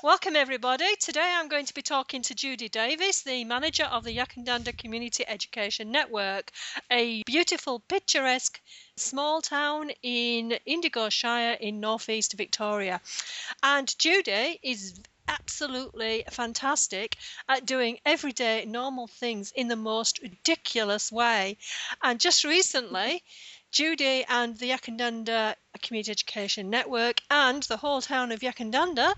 Welcome, everybody. Today I'm going to be talking to Judy Davis, the manager of the Yackandandah Community Education Network, a beautiful, picturesque small town in Indigo Shire in northeast Victoria. And Judy is absolutely fantastic at doing everyday normal things in the most ridiculous way. And just recently, Judy and the Yackandandah Community Education Network and the whole town of Yackandandah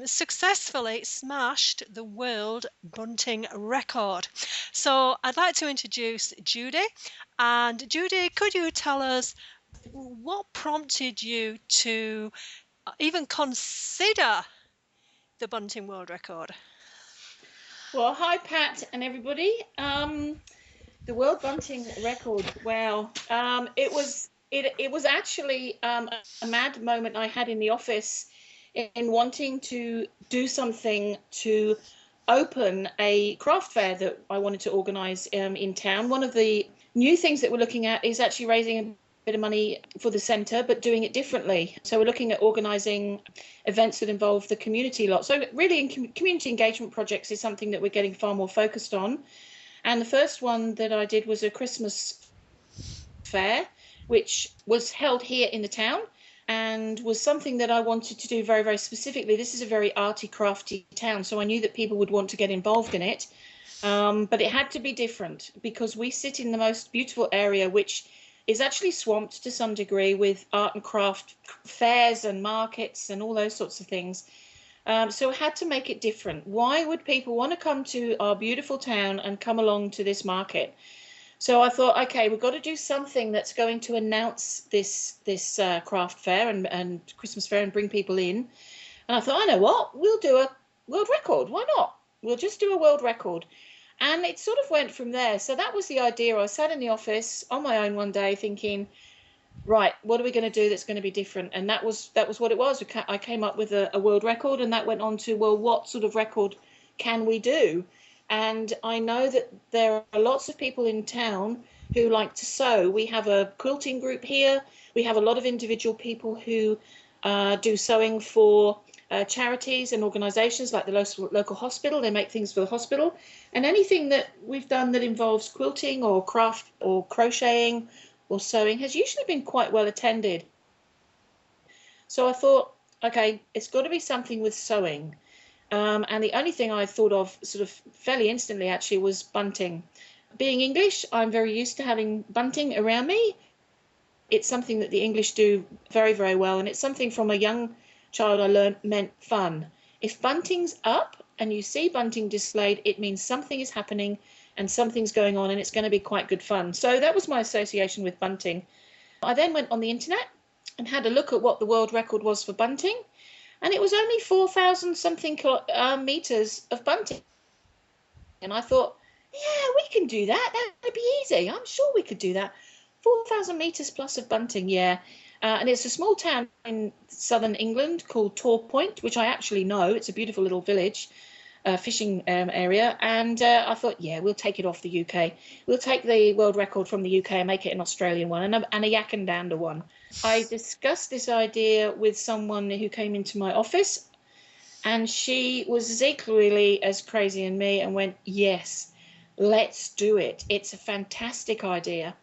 successfully smashed the world bunting record. So I'd like to introduce Judy. And Judy, could you tell us what prompted you to even consider the bunting world record? Well, hi Pat and everybody. The World Bunting Record. Wow. It was actually a mad moment I had in the office in wanting to do something to open a craft fair that I wanted to organise in town. One of the new things that we're looking at is actually raising a bit of money for the centre, but doing it differently. So we're looking at organising events that involve the community a lot. So really, community engagement projects is something that we're getting far more focused on. And the first one that I did was a Christmas fair, which was held here in the town and was something that I wanted to do very, very specifically. This is a very arty, crafty town, so I knew that people would want to get involved in it. But it had to be different because we sit in the most beautiful area, which is actually swamped to some degree with art and craft fairs and markets and all those sorts of things. So I had to make it different. Why would people want to come to our beautiful town and come along to this market? So I thought, okay, we've got to do something that's going to announce this craft fair and Christmas fair and bring people in. And I thought, I know what, we'll do a world record. Why not? We'll just do a world record. And it sort of went from there. So that was the idea. I sat in the office on my own one day thinking, right, what are we going to do that's going to be different? And that was what it was. I came up with a world record, and that went on to, well, what sort of record can we do? And I know that there are lots of people in town who like to sew. We have a quilting group here. We have a lot of individual people who do sewing for charities and organisations like the local hospital. They make things for the hospital. And anything that we've done that involves quilting or craft or crocheting or sewing has usually been quite well attended. So I thought, okay, it's got to be something with sewing. And the only thing I thought of sort of fairly instantly actually was bunting. Being English, I'm very used to having bunting around me. It's something that the English do very, very well. And it's something from a young child I learned meant fun. If bunting's up and you see bunting displayed, it means something is happening and something's going on, and it's going to be quite good fun. So that was my association with bunting. I then went on the internet and had a look at what the world record was for bunting, and it was only 4,000 something meters of bunting. And I thought, yeah, we can do that. That'd be easy. I'm sure we could do that. 4,000 meters plus of bunting, yeah. And it's a small town in southern England called Tor Point, which I actually know. It's a beautiful little village. Fishing area, and I thought, yeah, we'll take it off the UK. We'll take the world record from the UK and make it an Australian one and a Yackandandah one. I discussed this idea with someone who came into my office, and she was as equally as crazy as me and went, yes, let's do it. It's a fantastic idea.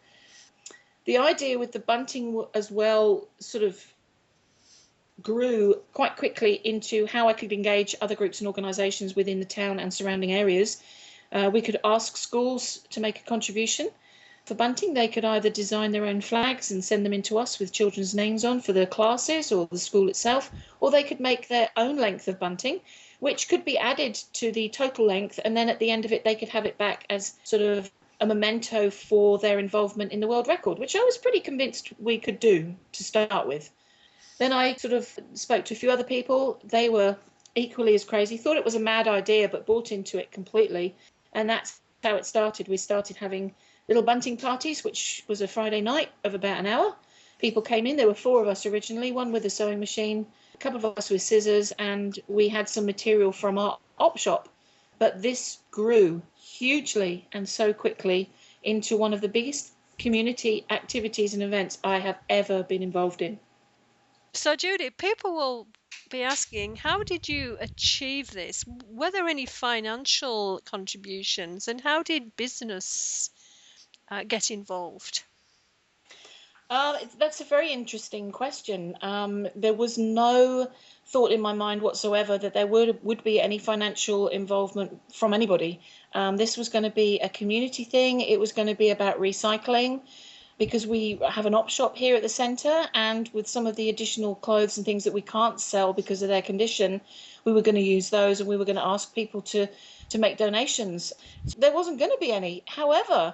The idea with the bunting as well sort of grew quite quickly into how I could engage other groups and organisations within the town and surrounding areas. We could ask schools to make a contribution. For bunting, they could either design their own flags and send them in to us with children's names on for the classes or the school itself, or they could make their own length of bunting, which could be added to the total length, and then at the end of it, they could have it back as sort of a memento for their involvement in the world record, which I was pretty convinced we could do to start with. Then I sort of spoke to a few other people. They were equally as crazy, thought it was a mad idea, but bought into it completely. And that's how it started. We started having little bunting parties, which was a Friday night of about an hour. People came in. There were 4 of us originally, one with a sewing machine, a couple of us with scissors, and we had some material from our op shop. But this grew hugely and so quickly into one of the biggest community activities and events I have ever been involved in. So, Judy, people will be asking, how did you achieve this? Were there any financial contributions, and how did business get involved? That's a very interesting question. There was no thought in my mind whatsoever that there would be any financial involvement from anybody. This was going to be a community thing. It was going to be about recycling because we have an op shop here at the centre, and with some of the additional clothes and things that we can't sell because of their condition, we were going to use those, and we were going to ask people to make donations. There wasn't going to be any. However,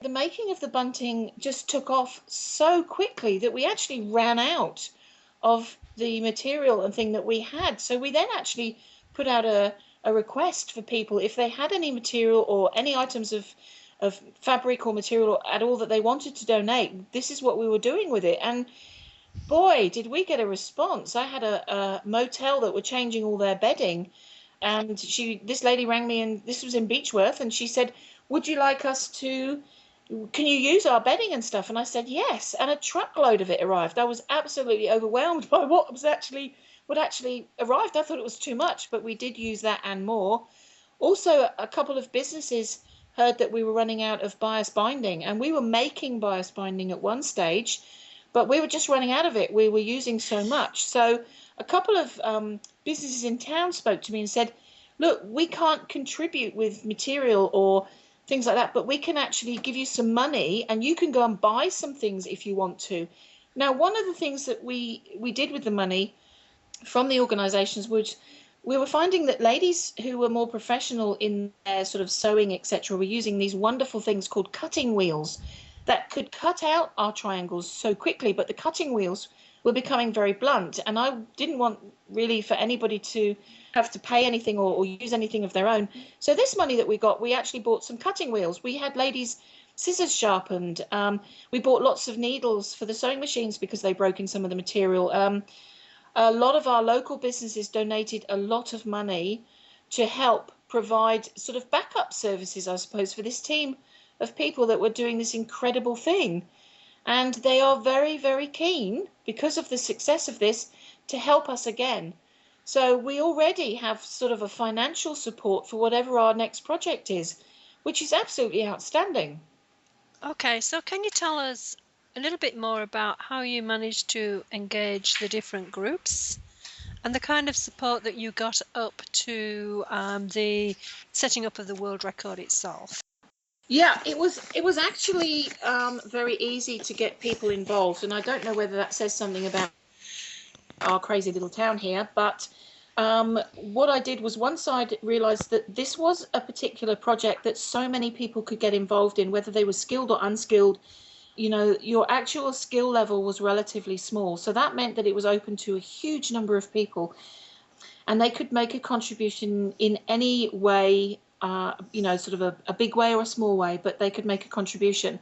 the making of the bunting just took off so quickly that we actually ran out of the material and thing that we had. So we then actually put out a request for people if they had any material or any items of fabric or material at all that they wanted to donate. This is what we were doing with it. And boy, did we get a response. I had a motel that were changing all their bedding, and this lady rang me, and this was in Beechworth, and she said, would you like us to, can you use our bedding and stuff? And I said yes, and a truckload of it arrived. I was absolutely overwhelmed by what actually arrived. I thought it was too much, but we did use that and more. Also, a couple of businesses heard that we were running out of bias binding, and we were making bias binding at one stage, but we were just running out of it. We were using so much. So a couple of businesses in town spoke to me and said, look, we can't contribute with material or things like that, but we can actually give you some money and you can go and buy some things if you want to. Now, one of the things that we did with the money from the organisations was we were finding that ladies who were more professional in their sort of sewing, etc., were using these wonderful things called cutting wheels that could cut out our triangles so quickly, but the cutting wheels were becoming very blunt, and I didn't want really for anybody to have to pay anything or use anything of their own. So this money that we got, we actually bought some cutting wheels. We had ladies' scissors sharpened. We bought lots of needles for the sewing machines because they broke in some of the material. A lot of our local businesses donated a lot of money to help provide sort of backup services, I suppose, for this team of people that were doing this incredible thing. And they are very, very keen, because of the success of this, to help us again. So we already have sort of a financial support for whatever our next project is, which is absolutely outstanding. Okay, so can you tell us a little bit more about how you managed to engage the different groups and the kind of support that you got up to the setting up of the world record itself? Yeah, it was actually very easy to get people involved, and I don't know whether that says something about our crazy little town here, but what I did was, once I realised that this was a particular project that so many people could get involved in, whether they were skilled or unskilled, your actual skill level was relatively small. So that meant that it was open to a huge number of people, and they could make a contribution in any way, sort of a big way or a small way, but they could make a contribution.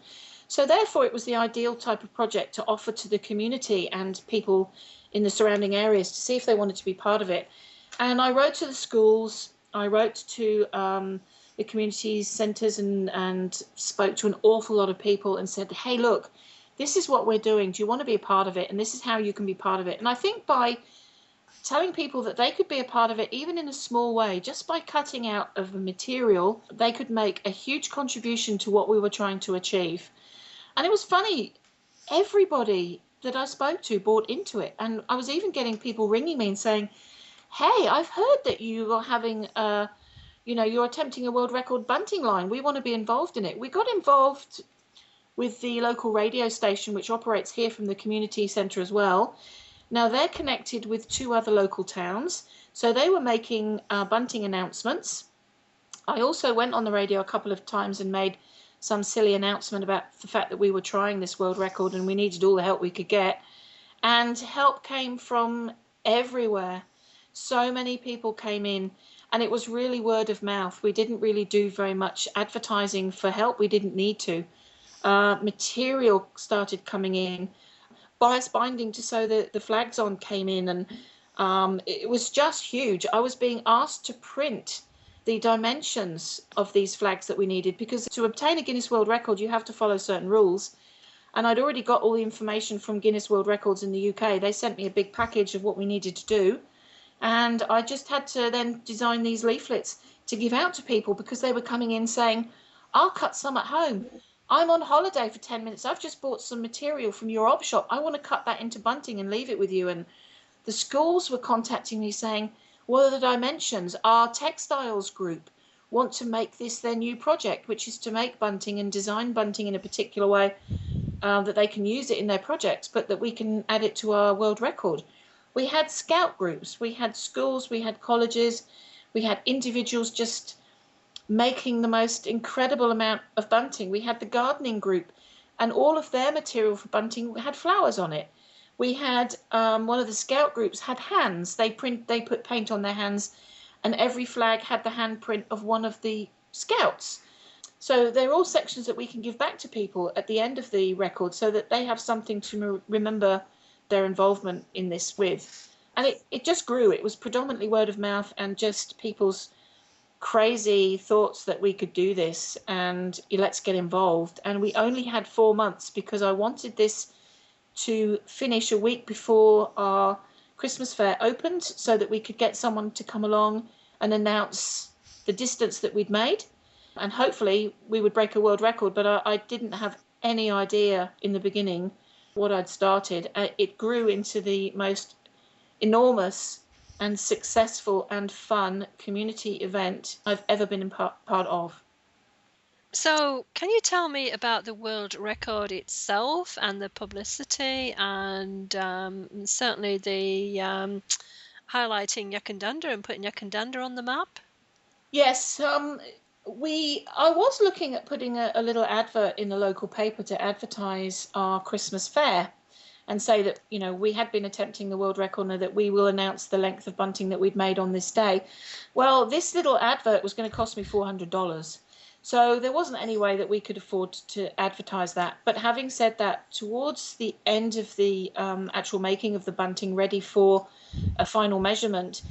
So therefore, it was the ideal type of project to offer to the community and people in the surrounding areas to see if they wanted to be part of it. And I wrote to the schools, I wrote to the community centres, and spoke to an awful lot of people and said, hey, look, this is what we're doing. Do you want to be a part of it? And this is how you can be part of it. And I think by telling people that they could be a part of it, even in a small way, just by cutting out of the material, they could make a huge contribution to what we were trying to achieve. And it was funny, everybody that I spoke to bought into it. And I was even getting people ringing me and saying, hey, I've heard that you are having you're attempting a world record bunting line. We want to be involved in it. We got involved with the local radio station, which operates here from the community centre as well. Now, they're connected with 2 other local towns, so they were making bunting announcements. I also went on the radio a couple of times and made some silly announcement about the fact that we were trying this world record and we needed all the help we could get. And help came from everywhere. So many people came in, and it was really word of mouth. We didn't really do very much advertising for help. We didn't need to. Material started coming in. Bias binding to sew the flags on came in, and it was just huge. I was being asked to print the dimensions of these flags that we needed, because to obtain a Guinness World Record you have to follow certain rules, And I'd already got all the information from Guinness World Records in the UK. They sent me a big package of what we needed to do. And I just had to then design these leaflets to give out to people, because they were coming in saying, I'll cut some at home. I'm on holiday for 10 minutes. I've just bought some material from your op shop. I want to cut that into bunting and leave it with you. And the schools were contacting me saying, what are the dimensions? Our textiles group want to make this their new project, which is to make bunting and design bunting in a particular way that they can use it in their projects, but that we can add it to our world record. We had scout groups, we had schools, we had colleges, we had individuals just making the most incredible amount of bunting. We had the gardening group, and all of their material for bunting had flowers on it. We had one of the scout groups had hands. They put paint on their hands, and every flag had the handprint of one of the scouts. So they're all sections that we can give back to people at the end of the record, so that they have something to remember their involvement in this with. And it just grew. It was predominantly word of mouth and just people's crazy thoughts that we could do this, and let's get involved. And we only had 4 months, because I wanted this to finish a week before our Christmas fair opened, so that we could get someone to come along and announce the distance that we'd made, and hopefully we would break a world record. But I didn't have any idea in the beginning what I'd started. It grew into the most enormous and successful and fun community event I've ever been part of. So, can you tell me about the world record itself and the publicity, and certainly the highlighting Yackandandah and putting Yackandandah on the map? Yes, I was looking at putting a little advert in the local paper to advertise our Christmas fair, and say that, you know, we had been attempting the world record and that we will announce the length of bunting that we'd made on this day. Well, this little advert was going to cost me $400. So there wasn't any way that we could afford to advertise that. But having said that, towards the end of the actual making of the bunting, ready for a final measurement,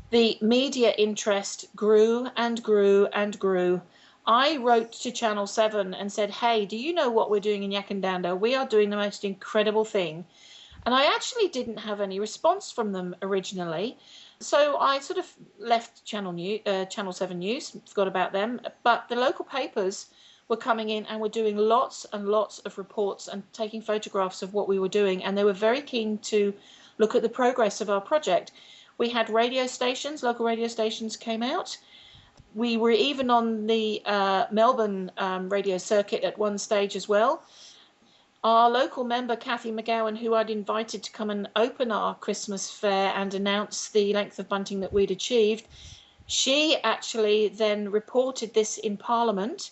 the media interest grew and grew and grew. I wrote to Channel 7 and said, hey, do you know what we're doing in Yackandandah? We are doing the most incredible thing. And I actually didn't have any response from them originally. So I sort of left Channel 7 News, forgot about them. But the local papers were coming in and were doing lots and lots of reports and taking photographs of what we were doing. And they were very keen to look at the progress of our project. We had radio stations, local radio stations came out. We were even on the Melbourne radio circuit at one stage as well. Our local member, Kathy McGowan, who I'd invited to come and open our Christmas fair and announce the length of bunting that we'd achieved, she actually then reported this in Parliament,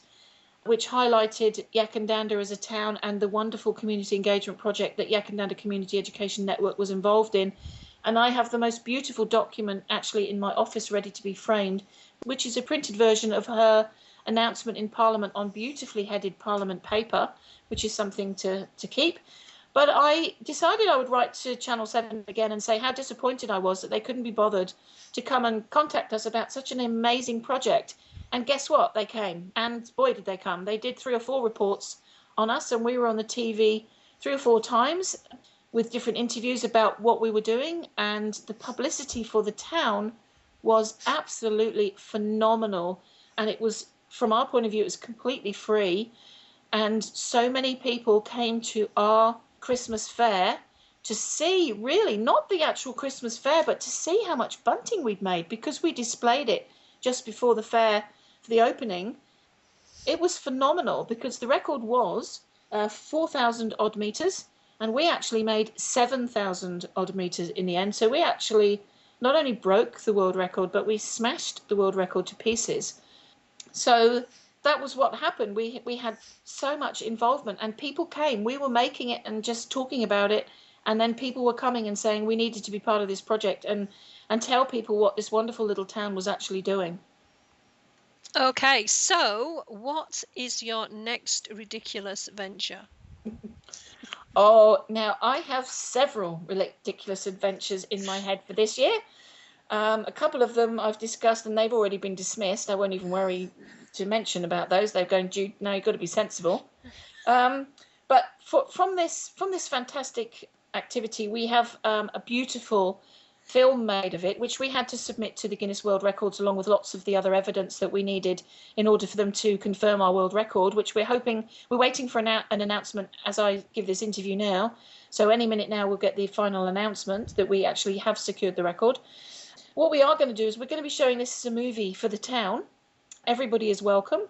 which highlighted Yackandandah as a town and the wonderful community engagement project that Yackandandah Community Education Network was involved in. And I have the most beautiful document actually in my office ready to be framed, which is a printed version of her announcement in Parliament on beautifully headed Parliament paper, which is something to keep. But I decided I would write to Channel 7 again and say how disappointed I was that they couldn't be bothered to come and contact us about such an amazing project. And guess what? They came. And boy, did they come. They did 3 or 4 reports on us, and we were on the TV 3 or 4 times with different interviews about what we were doing. And the publicity for the town was absolutely phenomenal. And it was, from our point of view, it was completely free. And so many people came to our Christmas fair to see, really, not the actual Christmas fair, but to see how much bunting we'd made, because we displayed it just before the fair for the opening. It was phenomenal, because the record was 4,000 odd metres, and we actually made 7,000 odd metres in the end. So we actually not only broke the world record, but we smashed the world record to pieces. So that was what happened. We had so much involvement, and people came. We were making it and just talking about it, and then people were coming and saying we needed to be part of this project and tell people what this wonderful little town was actually doing. Okay, so what is your next ridiculous venture? Oh, now I have several ridiculous adventures in my head for this year. A couple of them I've discussed and they've already been dismissed. I won't even worry to mention about those. They're going, Jude, no, you've got to be sensible. But from this fantastic activity, we have a beautiful film made of it, which we had to submit to the Guinness World Records along with lots of the other evidence that we needed in order for them to confirm our world record, which we're waiting for an announcement as I give this interview now. So any minute now we'll get the final announcement that we actually have secured the record. What we are going to do is we're going to be showing this as a movie for the town. Everybody is welcome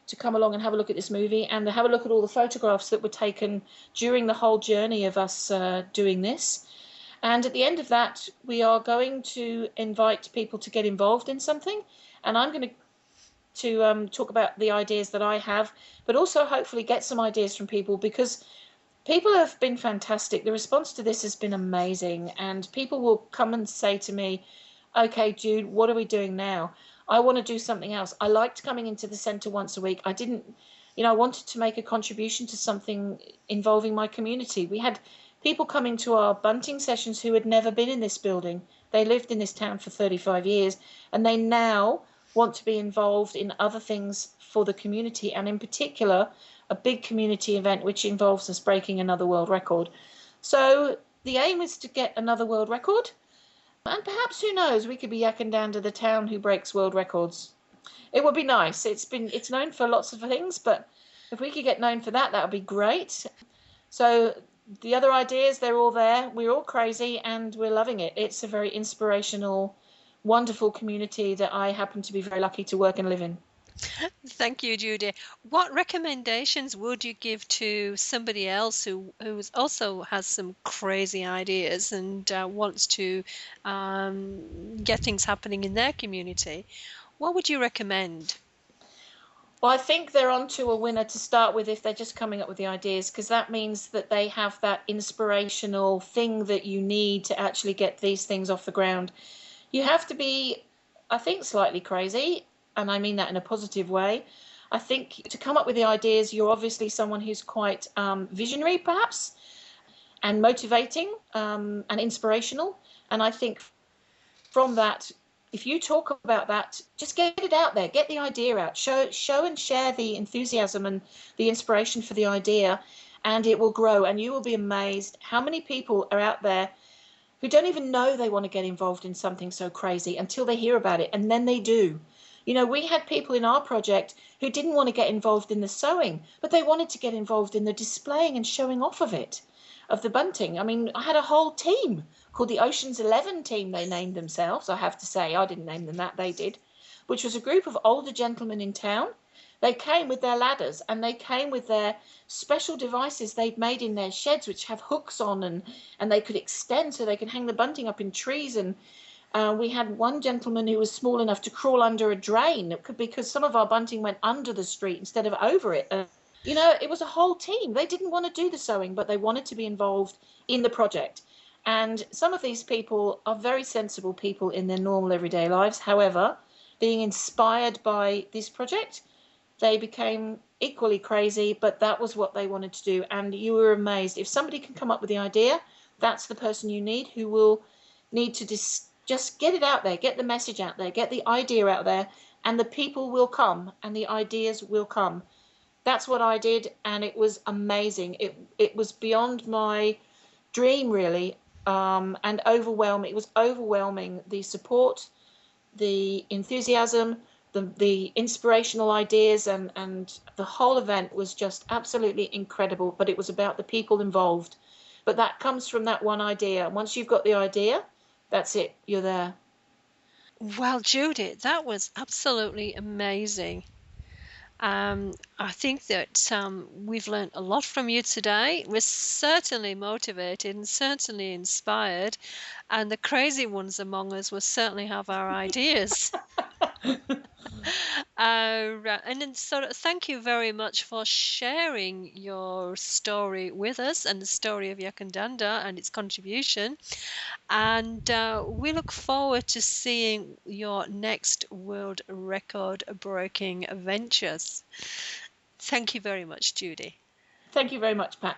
to come along and have a look at this movie and have a look at all the photographs that were taken during the whole journey of us doing this. And at the end of that, we are going to invite people to get involved in something. And I'm going to talk about the ideas that I have, but also hopefully get some ideas from people, because people have been fantastic. The response to this has been amazing. And people will come and say to me, okay, Jude, what are we doing now? I want to do something else. I liked coming into the centre once a week. I wanted to make a contribution to something involving my community. We had people coming to our bunting sessions who had never been in this building. They lived in this town for 35 years, and they now want to be involved in other things for the community, and in particular, a big community event which involves us breaking another world record. So the aim is to get another world record, and perhaps, who knows, we could be Yackandandah, the town who breaks world records. It would be nice. It's known for lots of things, but if we could get known for that, that would be great. So the other ideas, they're all there. We're all crazy and we're loving it. It's a very inspirational, wonderful community that I happen to be very lucky to work and live in. Thank you, Judy. What recommendations would you give to somebody else who also has some crazy ideas and wants to get things happening in their community? What would you recommend? Well, I think they're onto a winner to start with if they're just coming up with the ideas, because that means that they have that inspirational thing that you need to actually get these things off the ground. You have to be, I think, slightly crazy, and I mean that in a positive way. I think to come up with the ideas, you're obviously someone who's quite visionary, perhaps, and motivating and inspirational. And I think from that, if you talk about that, just get it out there, get the idea out, show and share the enthusiasm and the inspiration for the idea, and it will grow. And you will be amazed how many people are out there who don't even know they want to get involved in something so crazy until they hear about it, and then they do. We had people in our project who didn't want to get involved in the sewing, but they wanted to get involved in the displaying and showing off of it, of the bunting. I mean, I had a whole team called the Ocean's 11 team, they named themselves. I have to say, I didn't name them that, they did, which was a group of older gentlemen in town. They came with their ladders and they came with their special devices they'd made in their sheds, which have hooks on and they could extend so they could hang the bunting up in trees. And we had one gentleman who was small enough to crawl under a drain because some of our bunting went under the street instead of over it. It was a whole team. They didn't want to do the sewing, but they wanted to be involved in the project. And some of these people are very sensible people in their normal everyday lives. However, being inspired by this project, they became equally crazy, but that was what they wanted to do. And you were amazed. If somebody can come up with the idea, that's the person you need, who will need to just get it out there, get the message out there, get the idea out there, and the people will come and the ideas will come. That's what I did, and it was amazing. It was beyond my dream, really, and overwhelming. It was overwhelming, the support, the enthusiasm, the inspirational ideas, and the whole event was just absolutely incredible. But it was about the people involved. But that comes from that one idea. Once you've got the idea, that's it. You're there. Well, Judy, that was absolutely amazing. I think that we've learned a lot from you today. We're certainly motivated and certainly inspired, and the crazy ones among us will certainly have our ideas. And then thank you very much for sharing your story with us and the story of Yackandandah and its contribution. And we look forward to seeing your next world record breaking ventures. Thank you very much, Judy. Thank you very much, Pat.